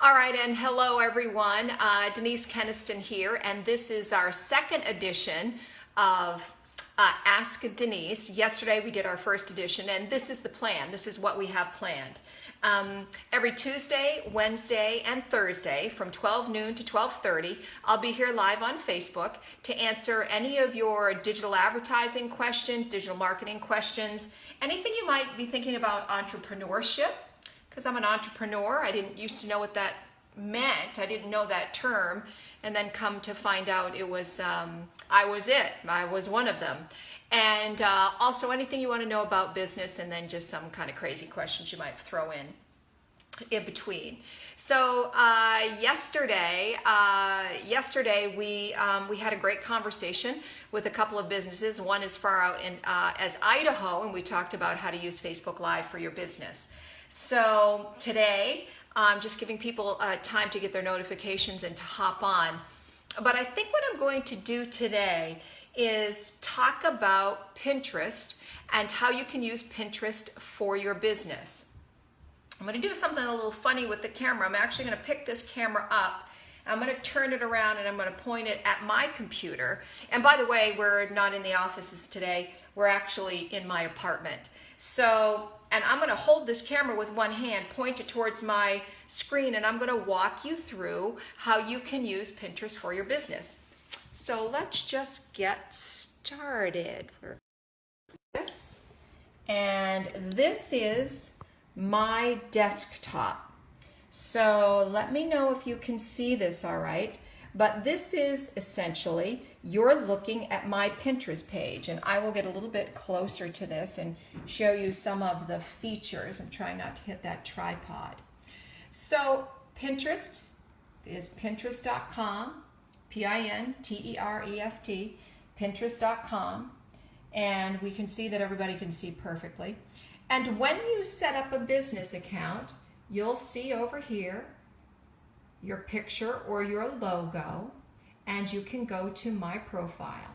All right, and hello everyone. Denise Keniston here, and this is our second edition of Ask Denise. Yesterday we did our first edition, and this is the plan. This is what we have planned. Every Tuesday, Wednesday, and Thursday from 12 noon to 12:30, I'll be here live on Facebook to answer any of your digital advertising questions, digital marketing questions, anything you might be thinking about entrepreneurship. Because I'm an entrepreneur, I didn't used to know what that meant. I didn't know that term, and then come to find out it was I was one of them. And also anything you want to know about business, and then just some kind of crazy questions you might throw in between. So yesterday we had a great conversation with a couple of businesses. One is far out in as Idaho, and we talked about how to use Facebook Live for your business. So today, I'm just giving people time to get their notifications and to hop on. But I think what I'm going to do today is talk about Pinterest and how you can use Pinterest for your business. I'm going to do something a little funny with the camera. I'm actually going to pick this camera up. I'm going to turn it around and I'm going to point it at my computer. And by the way, we're not in the offices today. We're actually in my apartment. And I'm going to hold this camera with one hand, point it towards my screen, and I'm going to walk you through how you can use Pinterest for your business. So let's just get started. And this is my desktop. So let me know if you can see this all right. But this is essentially, you're looking at my Pinterest page, and I will get a little bit closer to this and show you some of the features. I'm trying not to hit that tripod. So Pinterest is Pinterest.com, Pinterest, Pinterest.com, and we can see that everybody can see perfectly. And when you set up a business account, you'll see over here your picture or your logo, and you can go to my profile.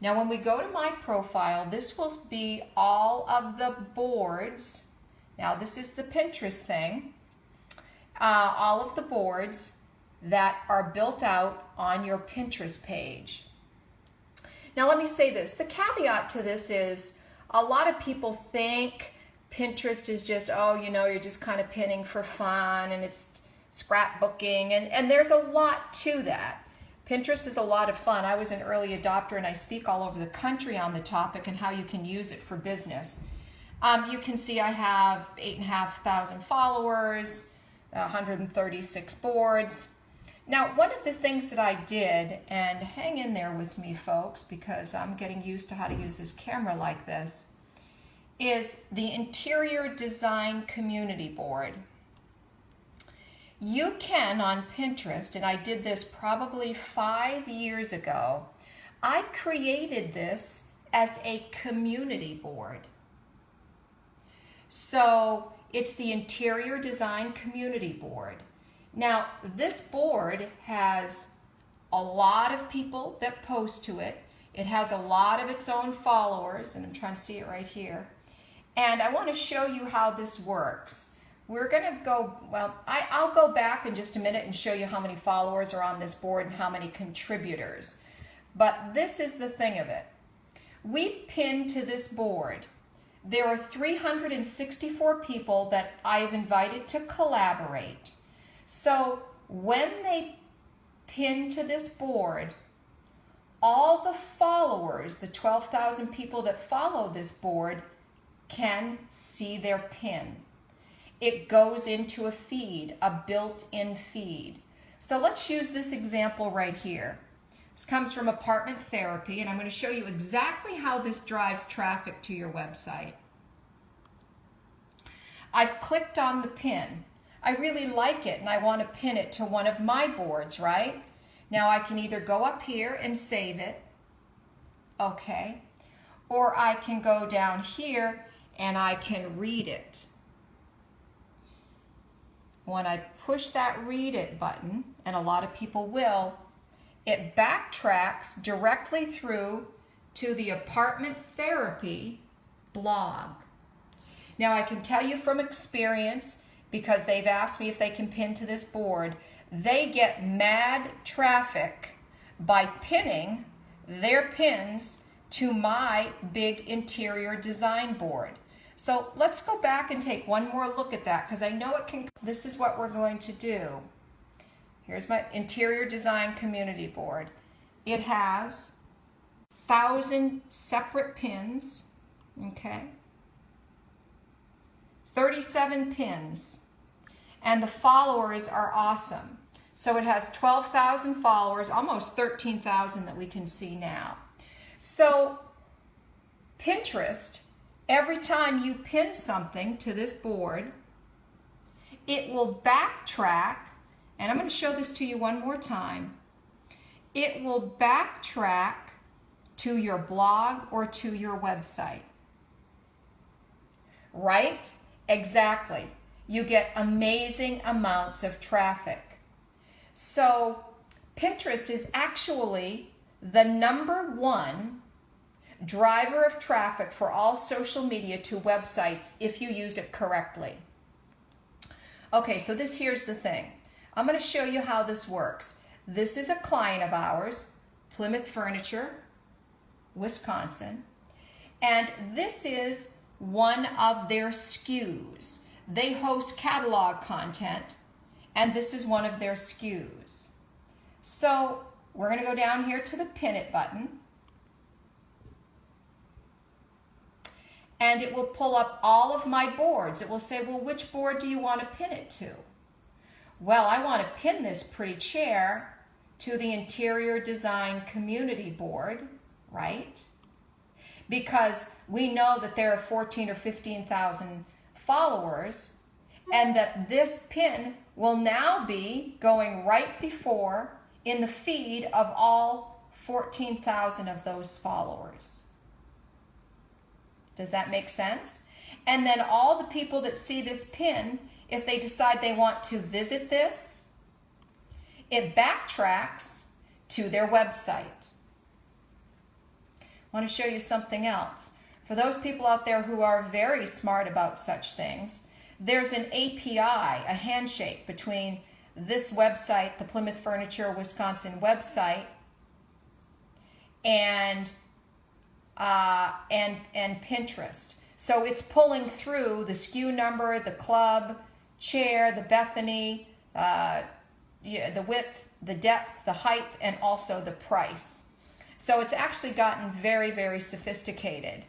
Now when we go to my profile, this will be all of the boards. Now this is the Pinterest thing. All of the boards that are built out on your Pinterest page. Now let me say this, the caveat to this is a lot of people think Pinterest is just, oh, you know, you're just kind of pinning for fun and it's scrapbooking, and there's a lot to that. Pinterest is a lot of fun. I was an early adopter and I speak all over the country on the topic and how you can use it for business. You can see I have 8,500 followers, 136 boards. Now, one of the things that I did, and hang in there with me folks because I'm getting used to how to use this camera like this, is the interior design community board. You can on Pinterest, and I did this probably 5 years ago, I created this as a community board. So it's the interior design community board. Now this board has a lot of people that post to it. It has a lot of its own followers, and I'm trying to see it right here. And I want to show you how this works. We're going to go, well, I'll go back in just a minute and show you how many followers are on this board and how many contributors. But this is the thing of it. We pin to this board. There are 364 people that I've invited to collaborate. So when they pin to this board, all the followers, the 12,000 people that follow this board, can see their pin. It goes into a feed, a built-in feed. So let's use this example right here. This comes from Apartment Therapy, and I'm going to show you exactly how this drives traffic to your website. I've clicked on the pin. I really like it, and I want to pin it to one of my boards, right? Now I can either go up here and save it, okay, or I can go down here and I can read it. When I push that read it button, and a lot of people will, it backtracks directly through to the Apartment Therapy blog. Now I can tell you from experience, because they've asked me if they can pin to this board. They get mad traffic by pinning their pins to my big interior design board. So let's go back and take one more look at that, because I know it can. This is what we're going to do. Here's my interior design community board. It has 1,000 separate pins, okay? 37 pins, and the followers are awesome. So it has 12,000 followers, almost 13,000 that we can see now. So Pinterest, every time you pin something to this board, it will backtrack, and I'm going to show this to you one more time. It will backtrack to your blog or to your website. Right? Exactly. You get amazing amounts of traffic. So Pinterest is actually the #1 driver of traffic for all social media to websites if you use it correctly. Okay, so here's the thing. I'm going to show you how this works. This is a client of ours, Plymouth Furniture, Wisconsin, and this is one of their SKUs. They host catalog content, and this is one of their SKUs. So we're going to go down here to the Pin It button, and it will pull up all of my boards. It will say, well, which board do you want to pin it to? Well, I want to pin this pretty chair to the interior design community board, right? Because we know that there are 14 or 15,000 followers, and that this pin will now be going right before in the feed of all 14,000 of those followers. Does that make sense? And then all the people that see this pin, if they decide they want to visit this, it backtracks to their website. I want to show you something else. For those people out there who are very smart about such things, there's an API, a handshake between this website, the Plymouth Furniture Wisconsin website, and Pinterest. So it's pulling through the SKU number, the club, chair, the Bethany, the width, the depth, the height, and also the price. So it's actually gotten very, very sophisticated.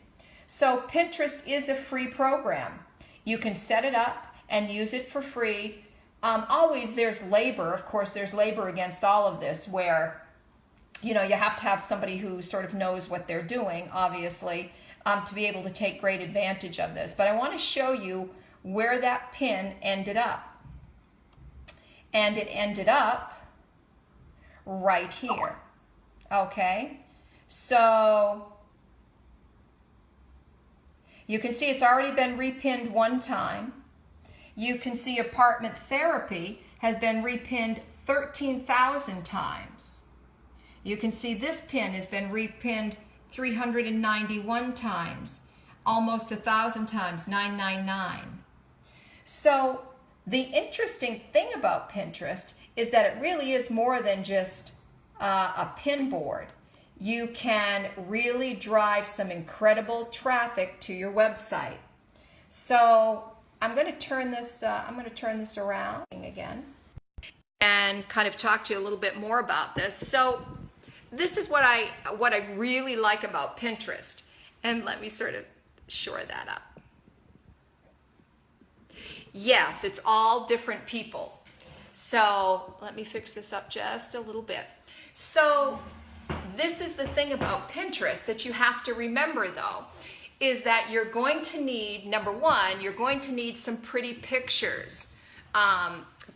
So Pinterest is a free program. You can set it up and use it for free. Always there's labor. Of course, there's labor against all of this, where you have to have somebody who sort of knows what they're doing, obviously, to be able to take great advantage of this. But I want to show you where that pin ended up. And it ended up right here. Okay? So you can see it's already been repinned one time. You can see apartment therapy has been repinned 13,000 times. You can see this pin has been repinned 391 times, almost 1,000 times, 999. So the interesting thing about Pinterest is that it really is more than just a pin board. You can really drive some incredible traffic to your website. So I'm going to turn this around again and kind of talk to you a little bit more about this. So this is what I really like about Pinterest. And let me sort of shore that up. Yes, it's all different people. So let me fix this up just a little bit. So this is the thing about Pinterest that you have to remember, though, is that you're going to need, number one, you're going to need some pretty pictures.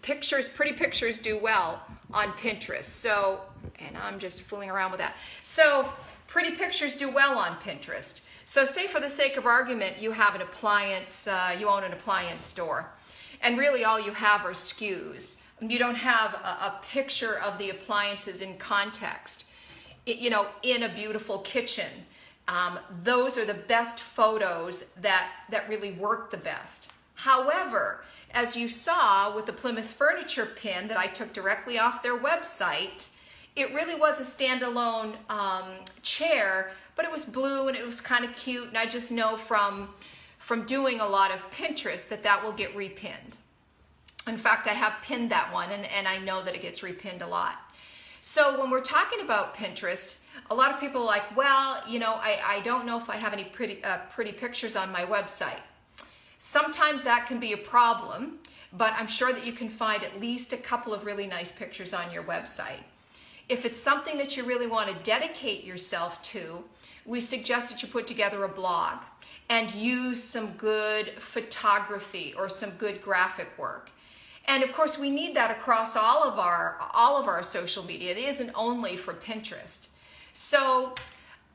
Pretty pictures do well on Pinterest. So, and I'm just fooling around with that. So pretty pictures do well on Pinterest. So say for the sake of argument, you have an appliance, you own an appliance store, and really all you have are SKUs. You don't have a picture of the appliances in context, in a beautiful kitchen. Those are the best photos that really work the best. However, As you saw with the Plymouth Furniture pin that I took directly off their website, it really was a standalone chair, but it was blue and it was kind of cute, and I just know from doing a lot of Pinterest that will get repinned. In fact, I have pinned that one, and I know that it gets repinned a lot. So when we're talking about Pinterest, a lot of people are like, well, you know, I don't know if I have any pretty pictures on my website. Sometimes that can be a problem, but I'm sure that you can find at least a couple of really nice pictures on your website. If it's something that you really want to dedicate yourself to, we suggest that you put together a blog and use some good photography or some good graphic work. And of course, we need that across all of our social media. It isn't only for Pinterest. So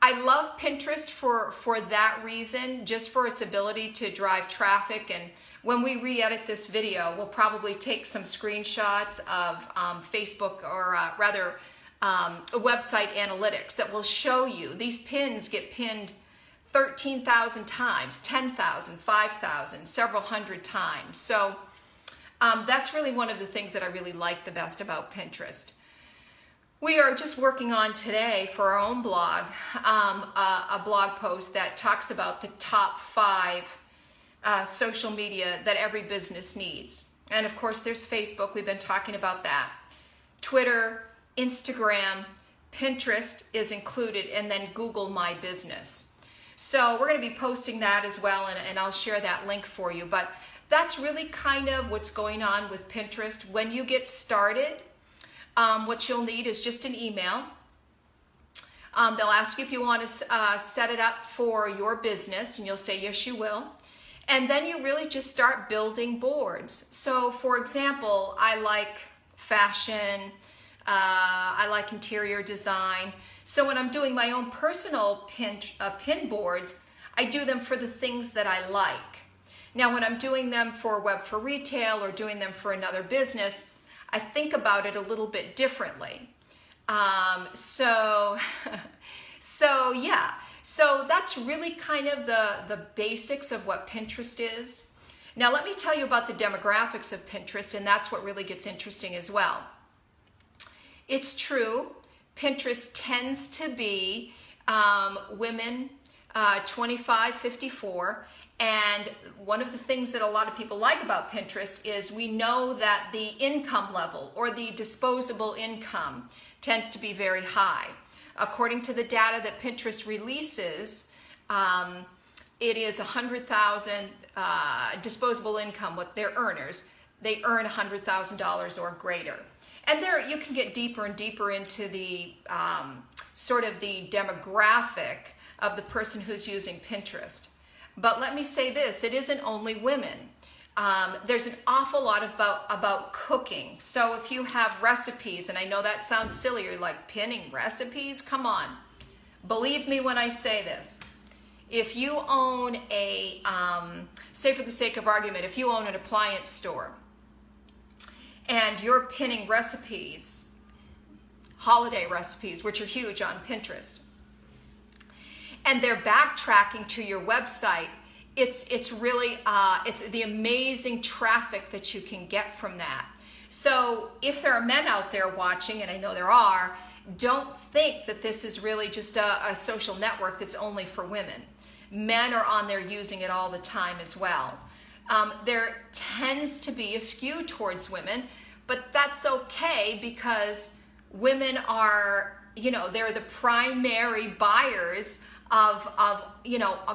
I love Pinterest for that reason, just for its ability to drive traffic. And when we re-edit this video, we'll probably take some screenshots of Facebook, or rather website analytics that will show you these pins get pinned 13,000 times, 10,000, 5,000, several hundred times. So that's really one of the things that I really like the best about Pinterest. We are just working on today for our own blog, a blog post that talks about the top 5 social media that every business needs. And of course, there's Facebook. We've been talking about that. Twitter, Instagram, Pinterest is included, and then Google My Business. So we're going to be posting that as well, and I'll share that link for you. But that's really kind of what's going on with Pinterest. When you get started, what you'll need is just an email. They'll ask you if you want to set it up for your business, and you'll say yes, you will. And then you really just start building boards. So for example, I like fashion, I like interior design. So when I'm doing my own personal pin boards, I do them for the things that I like. Now, when I'm doing them for Web for Retail or doing them for another business, I think about it a little bit differently. So yeah. So that's really kind of the basics of what Pinterest is. Now, let me tell you about the demographics of Pinterest, and that's what really gets interesting as well. It's true, Pinterest tends to be women 25-54, and one of the things that a lot of people like about Pinterest is we know that the income level or the disposable income tends to be very high. According to the data that Pinterest releases, it is 100,000 disposable income, what they're earners. They earn $100,000 or greater. And there you can get deeper and deeper into the sort of the demographic of the person who's using Pinterest. But let me say this, it isn't only women. There's an awful lot about cooking. So if you have recipes, and I know that sounds silly, you're like, pinning recipes? Come on. Believe me when I say this. If you own a, say for the sake of argument, if you own an appliance store, and you're pinning recipes, holiday recipes, which are huge on Pinterest, and they're backtracking to your website, it's really, it's the amazing traffic that you can get from that. So if there are men out there watching, and I know there are, don't think that this is really just a social network that's only for women. Men are on there using it all the time as well. There tends to be a skew towards women, but that's okay because women are, you know, they're the primary buyers of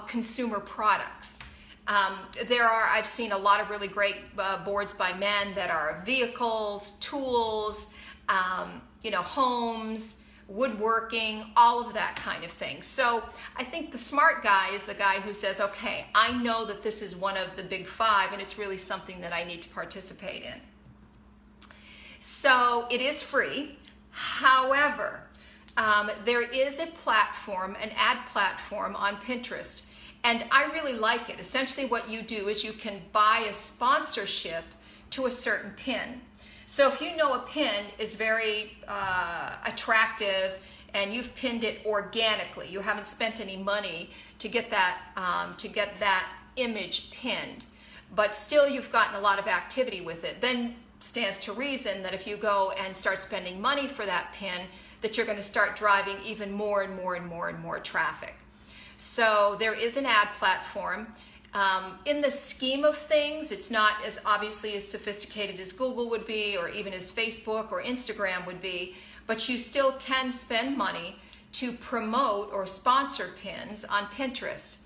consumer products. I've seen a lot of really great boards by men that are vehicles, tools, homes, woodworking, all of that kind of thing. So I think the smart guy is the guy who says, okay, I know that this is one of the big 5 and it's really something that I need to participate in. So it is free. However, there is a platform, an ad platform on Pinterest, and I really like it. Essentially what you do is you can buy a sponsorship to a certain pin. So if you know a pin is very attractive and you've pinned it organically, you haven't spent any money to get that image pinned, but still you've gotten a lot of activity with it. Then stands to reason that if you go and start spending money for that pin, that you're going to start driving even more and more and more and more traffic. So there is an ad platform. In the scheme of things, it's not as obviously as sophisticated as Google would be, or even as Facebook or Instagram would be, but you still can spend money to promote or sponsor pins on Pinterest.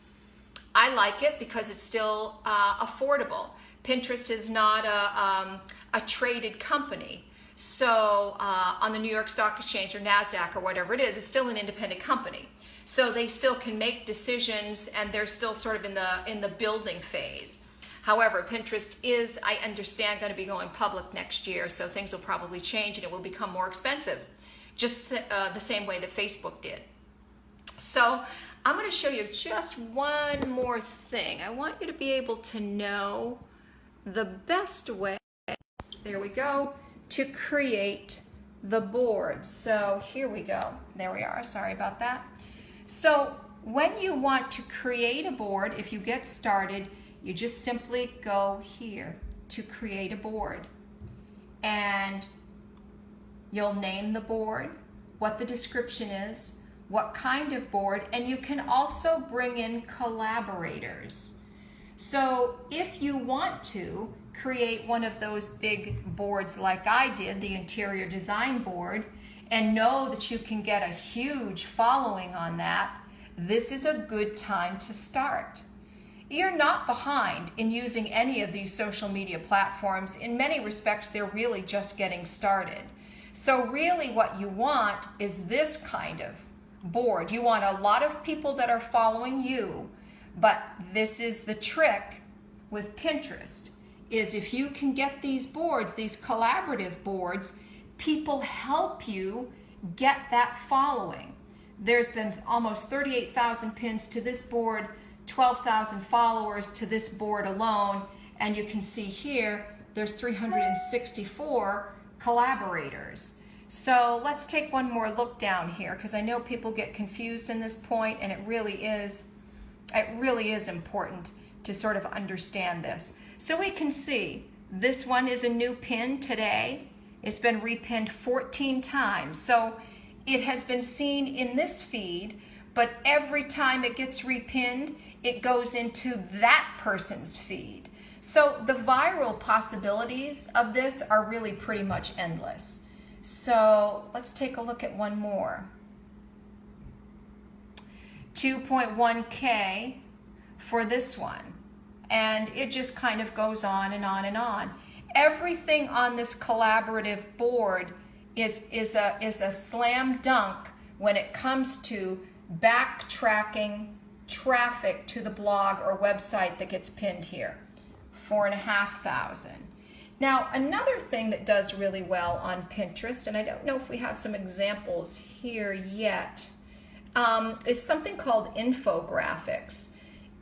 I like it because it's still affordable. Pinterest is not a traded company. So on the New York Stock Exchange or NASDAQ or whatever it is, it's still an independent company. So they still can make decisions, and they're still sort of in the building phase. However, Pinterest is, I understand, going to be going public next year, so things will probably change and it will become more expensive, just the same way that Facebook did. So I'm going to show you just one more thing. I want you to be able to know the best way, there we go, to create the board. So here we go. There we are. Sorry about that. So when you want to create a board, if you get started, you just simply go here to create a board. And you'll name the board, what the description is, what kind of board, and you can also bring in collaborators. So if you want to create one of those big boards like I did, the interior design board, and know that you can get a huge following on that, this is a good time to start. You're not behind in using any of these social media platforms. In many respects, they're really just getting started. So really what you want is this kind of board. You want a lot of people that are following you, but this is the trick with Pinterest, is if you can get these boards, these collaborative boards, people help you get that following. There's been almost 38,000 pins to this board, 12,000 followers to this board alone, and you can see here there's 364 collaborators. So let's take one more look down here, because I know people get confused in this point, and it really is important to sort of understand this. So we can see this one is a new pin today. It's been repinned 14 times. So it has been seen in this feed, but every time it gets repinned, it goes into that person's feed. So the viral possibilities of this are really pretty much endless. So let's take a look at one more. 2.1K for this one. And it just kind of goes on and on and on. Everything on this collaborative board is a slam dunk when it comes to backtracking traffic to the blog or website that gets pinned here. 4,500. Now, another thing that does really well on Pinterest, and I don't know if we have some examples here yet, is something called infographics.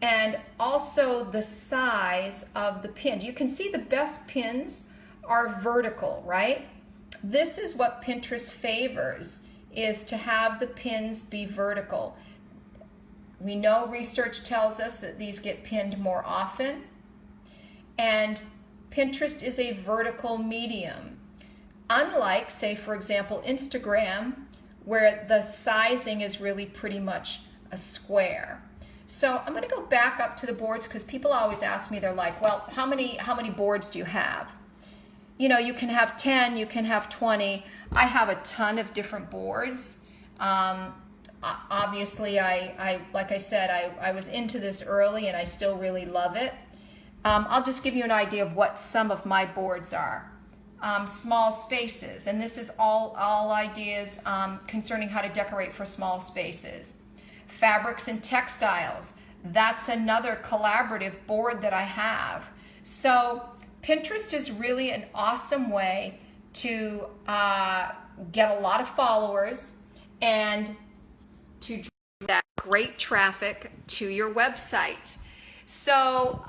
And also the size of the pin. You can see the best pins are vertical, right? This is what Pinterest favors, is to have the pins be vertical. We know research tells us that these get pinned more often, and Pinterest is a vertical medium. Unlike, say, for example, Instagram, where the sizing is really pretty much a square. So I'm going to go back up to the boards, because people always ask me, they're like, well, how many boards do you have? You know, you can have 10, you can have 20. I have a ton of different boards. Obviously, like I said, I was into this early, and I still really love it. I'll just give you an idea of what some of my boards are. Small spaces, and this is all ideas concerning how to decorate for small spaces. Fabrics and textiles, that's another collaborative board that I have. So Pinterest is really an awesome way to get a lot of followers and to drive that great traffic to your website. So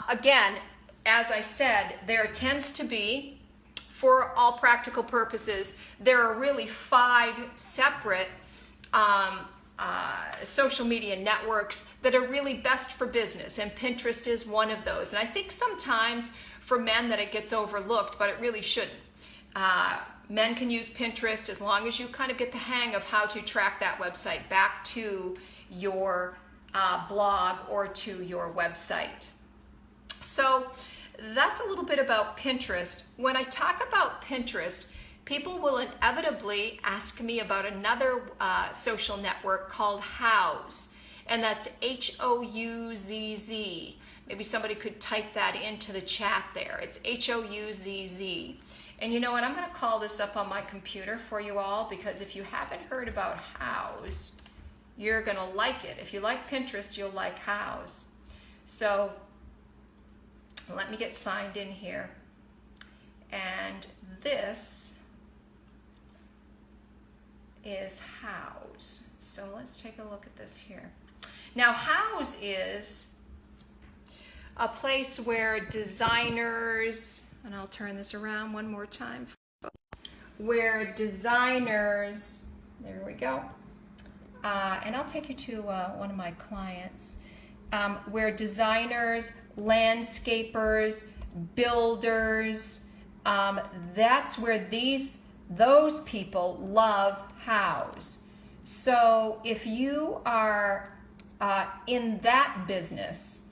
again, as I said, there tends to be, for all practical purposes, there are really 5 separate social media networks that are really best for business, and Pinterest is one of those. And I think sometimes for men that it gets overlooked, but it really shouldn't. Men can use Pinterest as long as you kind of get the hang of how to track that website back to your blog or to your website. So that's a little bit about Pinterest. When I talk about Pinterest, people will inevitably ask me about another social network called Houzz, and that's Houzz. Maybe somebody could type that into the chat there. It's Houzz. And you know what? I'm going to call this up on my computer for you all, because if you haven't heard about Houzz, you're going to like it. If you like Pinterest, you'll like Houzz. So let me get signed in here. And this is Houzz. So let's take a look at this here. Now, Houzz is a place where designers, and I'll turn this around one more time, where designers, there we go, and I'll take you to one of my clients, where designers, landscapers, builders, that's where those people love Houzz. So if you are in that business,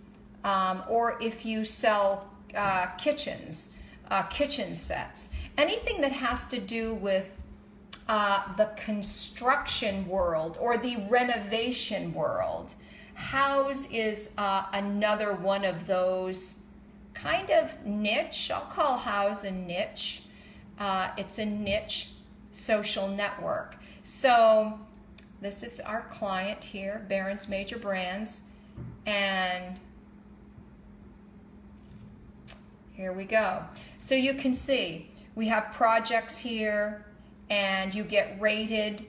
or if you sell kitchens, kitchen sets, anything that has to do with the construction world or the renovation world, Houzz is another one of those kind of niche. I'll call Houzz a niche. It's a niche social network. So this is our client here, Barron's Major Brands, and here we go. So you can see we have projects here, and you get rated.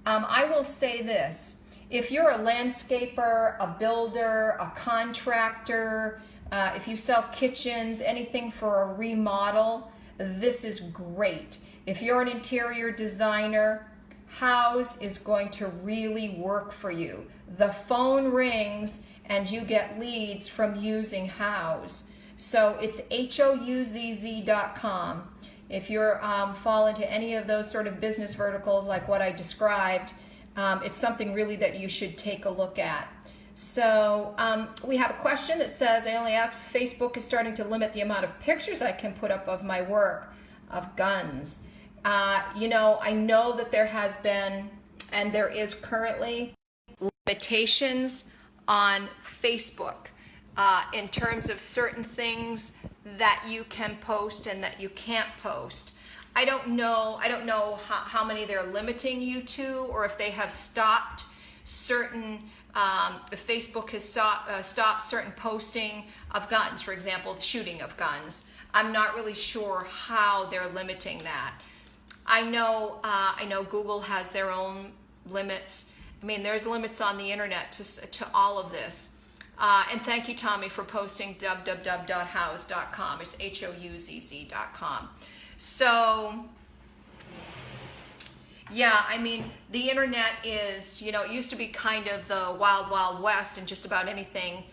I will say this: if you're a landscaper, a builder, a contractor, if you sell kitchens, anything for a remodel, this is great. If you're an interior designer, Houzz is going to really work for you. The phone rings and you get leads from using Houzz. So it's Houzz.com. If you're fall into any of those sort of business verticals like what I described, it's something really that you should take a look at. So we have a question that says, I only asked if Facebook is starting to limit the amount of pictures I can put up of my work of guns. You know, I know that there has been, and there is currently, limitations on Facebook in terms of certain things that you can post and that you can't post. I don't know how many they're limiting you to, or if they have stopped certain, if Facebook has stopped certain posting of guns, for example, the shooting of guns. I'm not really sure how they're limiting that. I know Google has their own limits. I mean, there's limits on the internet to all of this. And thank you, Tommy, for posting www.houzz.com. It's Houzz.com. So, yeah, I mean, the internet is, you know, it used to be kind of the wild, wild west, and just about anything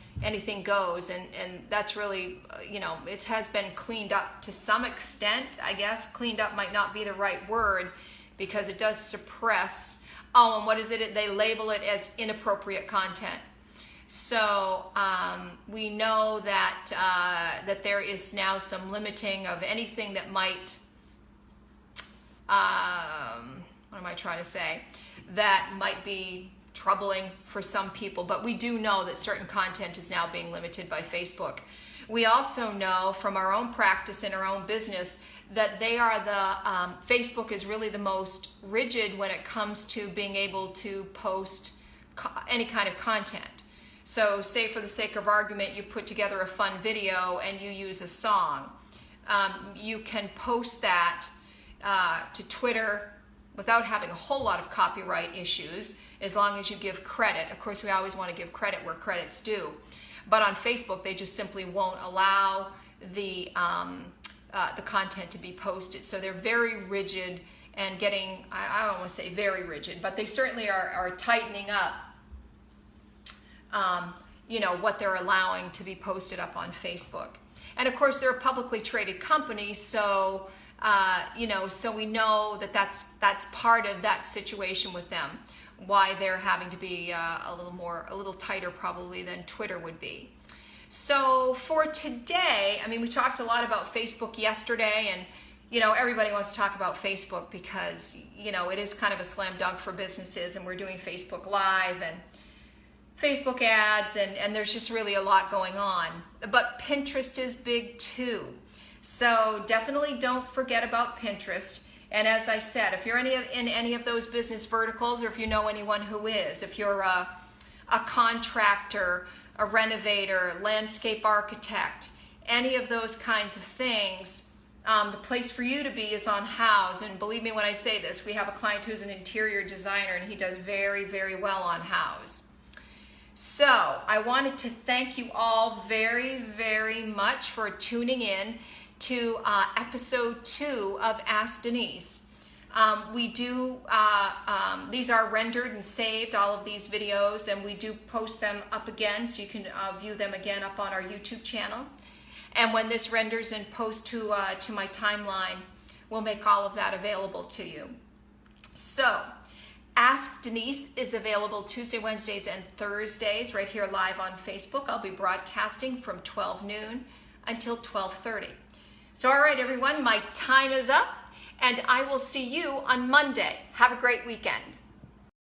goes, and that's really, you know, it has been cleaned up to some extent, I guess. Cleaned up might not be the right word, because it does suppress, and what is it? They label it as inappropriate content. So we know that that there is now some limiting of anything that might, what am I trying to say, that might be troubling for some people, but we do know that certain content is now being limited by Facebook. We also know from our own practice in our own business that they are Facebook is really the most rigid when it comes to being able to post any kind of content. So say, for the sake of argument, you put together a fun video and you use a song. You can post that to Twitter without having a whole lot of copyright issues, as long as you give credit. Of course, we always want to give credit where credit's due. But on Facebook, they just simply won't allow the content to be posted. So they're very rigid, and getting, I don't want to say very rigid, but they certainly are tightening up, you know, what they're allowing to be posted up on Facebook. And of course, they're a publicly traded company, so you know, so we know that that's part of that situation with them, why they're having to be a little tighter probably than Twitter would be. So for today, I mean, we talked a lot about Facebook yesterday, and you know, everybody wants to talk about Facebook because, you know, it is kind of a slam dunk for businesses, and we're doing Facebook Live and Facebook ads, and there's just really a lot going on. But Pinterest is big too. So definitely don't forget about Pinterest. And as I said, if you're in any of those business verticals, or if you know anyone who is, if you're a contractor, a renovator, landscape architect, any of those kinds of things, the place for you to be is on Houzz. And believe me when I say this, we have a client who's an interior designer, and he does very, very well on Houzz. So I wanted to thank you all very, very much for tuning in to episode 2 of Ask Denise. These are rendered and saved, all of these videos, and we do post them up again, so you can view them again up on our YouTube channel. And when this renders and posts to my timeline, we'll make all of that available to you. So, Ask Denise is available Tuesday, Wednesdays, and Thursdays right here live on Facebook. I'll be broadcasting from 12 noon until 12:30. So, all right, everyone, my time is up, and I will see you on Monday. Have a great weekend.